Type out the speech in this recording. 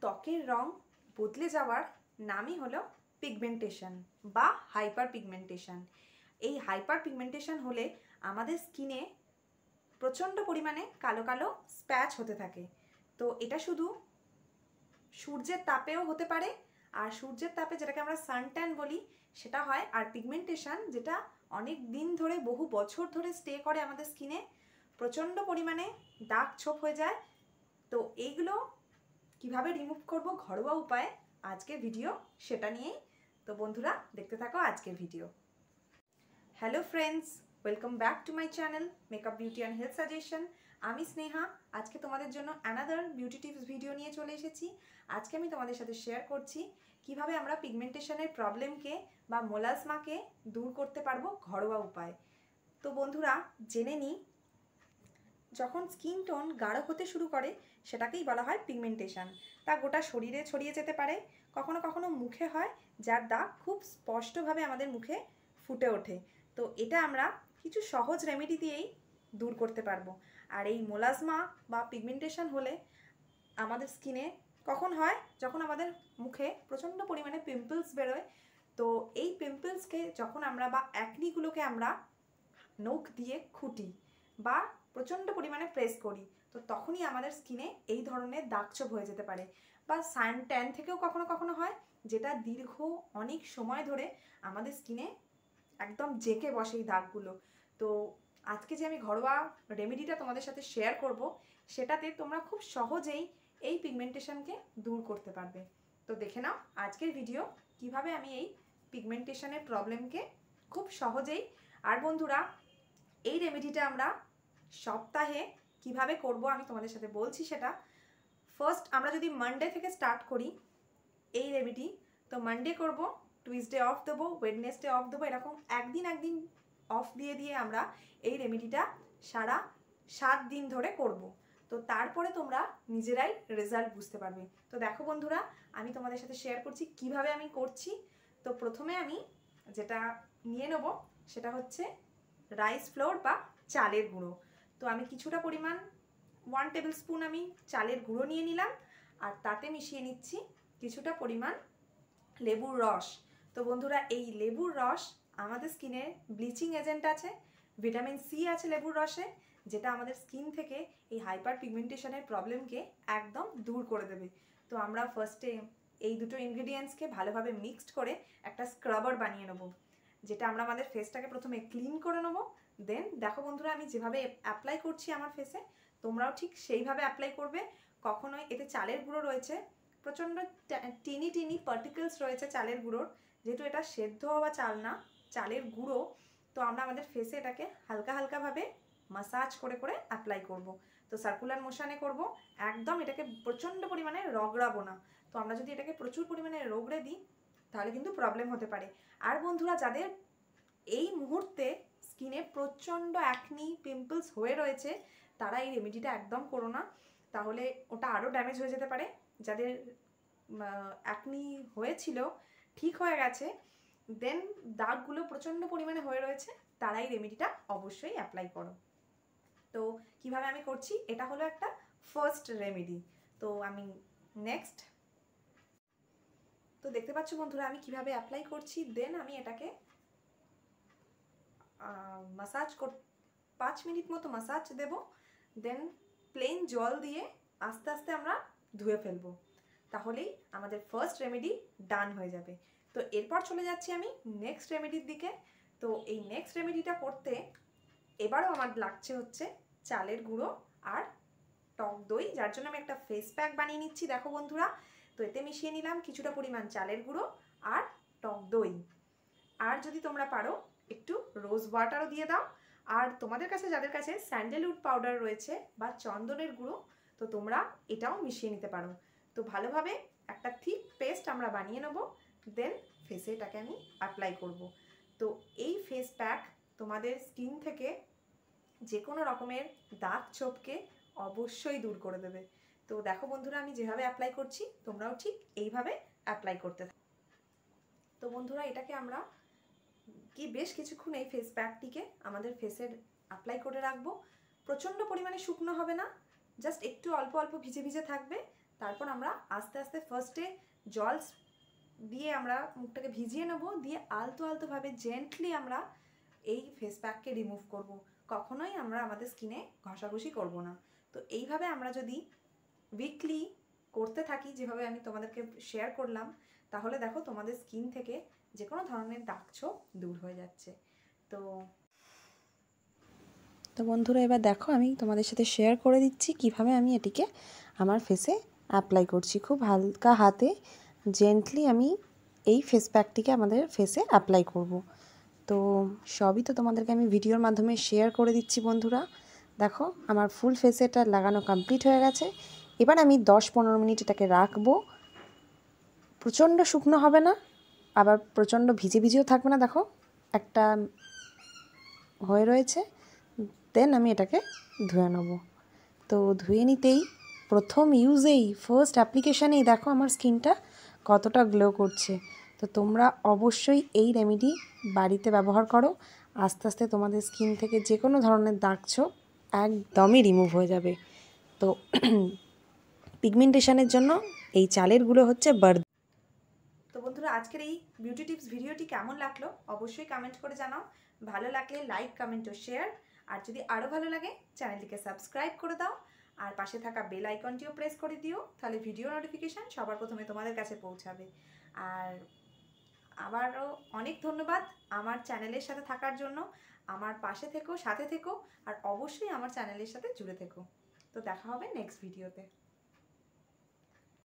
ত্বকের রং বদলে যাওয়ার নামই হলো পিগমেন্টেশন বা হাইপার পিগমেন্টেশন। এই হাইপার পিগমেন্টেশন হলে আমাদের স্কিনে প্রচণ্ড পরিমাণে কালো কালো স্প্যাচ হতে থাকে। তো এটা শুধু সূর্যের তাপেও হতে পারে, আর সূর্যের তাপে যেটাকে আমরা সানট্যান বলি সেটা হয়, আর পিগমেন্টেশন যেটা অনেক দিন ধরে বহু বছর ধরে স্টে করে আমাদের স্কিনে, প্রচণ্ড পরিমাণে দাগ ছোপ হয়ে যায়। তো এইগুলো কিভাবে রিমুভ করব ঘরোয়া উপায়ে আজকের ভিডিও সেটা নিয়েই। তো বন্ধুরা দেখতে থাকো আজকের video. Hello friends, welcome back to my channel makeup beauty and health suggestion. আমি স্নেহা আজকে তোমাদের জন্য অ্যানাদার বিউটি টিপস ভিডিও নিয়ে চলে এসেছি। আজকে আমি তোমাদের সাথে শেয়ার করছি কিভাবে আমরা পিগমেন্টেশনের প্রবলেমকে বা মোলাজমাকে দূর করতে পারবো ঘরোয়া উপায়। তো বন্ধুরা জেনে নিই, যখন স্কিন টোন গাঢ় হতে শুরু করে সেটাকেই বলা হয় পিগমেন্টেশন। তা গোটা শরীরে ছড়িয়ে যেতে পারে, কখনো কখনো মুখে হয়, যার দাগ খুব স্পষ্টভাবে আমাদের মুখে ফুটে ওঠে। তো এটা আমরা কিছু সহজ রেমেডি দিয়েই দূর করতে পারবো। আর এই মোলাজমা বা পিগমেন্টেশন হলে আমাদের স্কিনে কখন হয়, যখন আমাদের মুখে প্রচণ্ড পরিমাণে পিম্পলস বেরোয়। তো এই পিম্পলসকে যখন আমরা বা অ্যাকনিগুলোকে আমরা নখ দিয়ে খুঁটি বা প্রচণ্ড পরিমাণে প্রেস করি, তো তখনই আমাদের স্কিনে এই ধরনের দাগছোপ হয়ে যেতে পারে। বা সান ট্যান থেকেও কখনো কখনো হয়, যেটা দীর্ঘ অনেক সময় ধরে আমাদের স্কিনে একদম জেঁকে বসে এই দাগগুলো। তো আজকে যে আমি ঘরোয়া রেমেডিটা তোমাদের সাথে শেয়ার করব, সেটাতে তোমরা খুব সহজেই এই পিগমেন্টেশনকে দূর করতে পারবে। তো দেখে নাও আজকের ভিডিও কিভাবে আমি এই পিগমেন্টেশনের প্রবলেমকে খুব সহজেই। আর বন্ধুরা এই রেমেডিটা আমরা সপ্তাহে কিভাবে করব আমি তোমাদের সাথে বলছি সেটা। ফার্স্ট আমরা যদি মানডে থেকে স্টার্ট করি এই রেমেডি, তো মানডে করব, টুইসডে অফ দেবো, ওয়েডনেসডে অফ দেবো, এরকম একদিন একদিন অফ দিয়ে দিয়ে আমরা এই রেমেডিটা সারা 7 দিন ধরে করব। তো তারপরে তোমরা নিজেরাই রেজাল্ট বুঝতে পারবে। তো দেখো বন্ধুরা, আমি তোমাদের সাথে শেয়ার করছি কিভাবে আমি করছি। তো প্রথমে আমি যেটা নিয়ে নেব সেটা হচ্ছে রাইস ফ্লোর বা চালের গুঁড়ো। তো আমি কিছুটা পরিমাণ 1 টেবিল স্পুন আমি চালের গুঁড়ো নিয়ে নিলাম, আর তাতে মিশিয়ে নিচ্ছি কিছুটা পরিমাণ লেবুর রস। তো বন্ধুরা এই লেবুর রস আমাদের স্কিনের ব্লিচিং এজেন্ট আছে, ভিটামিন সি আছে লেবুর রসে, যেটা আমাদের স্কিন থেকে এই হাইপার পিগমেন্টেশনের প্রবলেমকে একদম দূর করে দেবে। তো আমরা ফার্স্টে এই দুটো ইনগ্রিডিয়েন্টসকে ভালোভাবে মিক্সড করে একটা স্ক্রাবার বানিয়ে নেবো, যেটা আমরা আমাদের ফেসটাকে প্রথমে ক্লিন করে নেবো। দেন দেখো বন্ধুরা আমি যেভাবে অ্যাপ্লাই করছি আমার ফেসে, তোমরাও ঠিক সেইভাবে অ্যাপ্লাই করবে। কখনোই এতে চালের গুঁড়ো রয়েছে, প্রচণ্ড টিনি টিনি পার্টিকেলস রয়েছে চালের গুঁড়োর, যেহেতু এটা সেদ্ধ হওয়া চাল না, চালের গুঁড়ো। তো আমরা আমাদের ফেসে এটাকে হালকা হালকাভাবে মাসাজ করে করে অ্যাপ্লাই করব। তো সার্কুলার মোশনে করব, একদম এটাকে প্রচণ্ড পরিমাণে রগড়াবো না। তো আমরা যদি এটাকে প্রচুর পরিমাণে রগড়ে দিই তাহলে কিন্তু প্রবলেম হতে পারে। আর বন্ধুরা যাদের এই মুহূর্তে স্কিনে প্রচণ্ড অ্যাকনি পিম্পলস হয়ে রয়েছে, তারা এই রেমেডিটা একদম করো না, তাহলে ওটা আরও ড্যামেজ হয়ে যেতে পারে। যাদের অ্যাকনি হয়েছিল ঠিক হয়ে গেছে, দেন দাগগুলো প্রচণ্ড পরিমাণে হয়ে রয়েছে, তারা এই রেমেডিটা অবশ্যই অ্যাপ্লাই করো। তো কিভাবে আমি করছি, এটা হলো একটা ফার্স্ট রেমেডি। তো আমি নেক্সট, তো দেখতে পাচ্ছ বন্ধুরা আমি কিভাবে অ্যাপ্লাই করছি। দেন আমি এটাকে মাসাজ 5 মিনিট মতো মাসাজ দেব। দেন প্লেন জল দিয়ে আস্তে আস্তে আমরা ধুয়ে ফেলবো, তাহলেই আমাদের ফার্স্ট রেমেডি ডান হয়ে যাবে। তো এরপর চলে যাচ্ছি আমি নেক্সট রেমেডির দিকে। তো এই নেক্সট রেমেডিটা করতে এবারও আমার লাগছে হচ্ছে চালের গুঁড়ো আর টক দই, যার জন্য আমি একটা ফেস প্যাক বানিয়ে নিচ্ছি। দেখো বন্ধুরা, তো এতে মিশিয়ে নিলাম কিছুটা পরিমাণ চালের গুঁড়ো আর টক দই। আর যদি তোমরা পারো একটু রোজ ওয়াটারও দিয়ে দাও। আর তোমাদের কাছে যাদের কাছে স্যান্ডেলউড পাউডার রয়েছে বা চন্দনের গুঁড়ো, তো তোমরা এটাও মিশিয়ে নিতে পারো। তো ভালোভাবে একটা থিক পেস্ট আমরা বানিয়ে নেব। দেন ফেসে এটাকে আমি অ্যাপ্লাই করব। তো এই ফেস প্যাক তোমাদের স্কিন থেকে যে কোনো রকমের দাগ ছোপকে অবশ্যই দূর করে দেবে। তো দেখো বন্ধুরা আমি যেভাবে অ্যাপ্লাই করছি তোমরাও ঠিক এইভাবে অ্যাপ্লাই করতে থাকো। তো বন্ধুরা এটাকে আমরা বেশ কিছুক্ষণ এই ফেস প্যাকটিকে আমাদের ফেসের অ্যাপ্লাই করে রাখবো। প্রচণ্ড পরিমাণে শুকনো হবে না, জাস্ট একটু অল্প অল্প ভিজে ভিজে থাকবে, তারপর আমরা আস্তে আস্তে ফার্স্টে জল দিয়ে আমরা মুখটাকে ভিজিয়ে নেব, দিয়ে আলতো আলতোভাবে জেন্টলি আমরা এই ফেস প্যাককে রিমুভ করব। কখনোই আমরা আমাদের স্কিনে ঘষাঘষি করব না। তো এইভাবে আমরা যদি উইকলি করতে থাকি, যেভাবে আমি তোমাদেরকে শেয়ার করলাম, তাহলে দেখো তোমাদের স্কিন থেকে যে কোনো ধরনের দাগছোপ দূর হয়ে যাচ্ছে। তো বন্ধুরা, এবার দেখো আমি তোমাদের সাথে শেয়ার করে দিচ্ছি কিভাবে আমি এটিকে আমার ফেসে অ্যাপ্লাই করছি। খুব হালকা হাতে জেন্টলি আমি এই ফেস প্যাকটিকে আমাদের ফেসে অ্যাপ্লাই করব। তো সবই তো তোমাদেরকে আমি ভিডিওর মাধ্যমে শেয়ার করে দিচ্ছি বন্ধুরা। দেখো আমার ফুল ফেসে এটা লাগানো কমপ্লিট হয়ে গেছে। এবার আমি 10-15 মিনিট এটাকে রাখবো। প্রচণ্ড শুকনো হবে না, আবার প্রচণ্ড ভিজে ভিজেও থাকবে না। দেখো একটা হয়ে রয়েছে। দেন আমি এটাকে ধুয়ে নেব। তো ধুয়ে নিতেই প্রথম ইউজেই, ফার্স্ট অ্যাপ্লিকেশানেই দেখো আমার স্কিনটা কতটা গ্লো করছে। তো তোমরা অবশ্যই এই রেমেডি বাড়িতে ব্যবহার করো। আস্তে আস্তে তোমাদের স্কিন থেকে যে কোনো ধরনের দাগছোপ একদমই রিমুভ হয়ে যাবে। তো পিগমেন্টেশনের জন্য এই চালের গুলো হচ্ছে বার্দ। তো বন্ধুরা, আজকের এই বিউটি টিপস ভিডিওটি কেমন লাগলো অবশ্যই কমেন্ট করে জানাও। ভালো লাগলে লাইক, কমেন্ট ও শেয়ার। আর যদি আরও ভালো লাগে চ্যানেলটিকে সাবস্ক্রাইব করে দাও, আর পাশে থাকা বেল আইকনটিও প্রেস করে দিও, তাহলে ভিডিও নোটিফিকেশান সবার প্রথমে তোমাদের কাছে পৌঁছাবে। আর আবারও অনেক ধন্যবাদ আমার চ্যানেলের সাথে থাকার জন্য। আমার পাশে থেকো, সাথে থেকো, আর অবশ্যই আমার চ্যানেলের সাথে জুড়ে থেকো। তো দেখা হবে নেক্সট ভিডিওতে।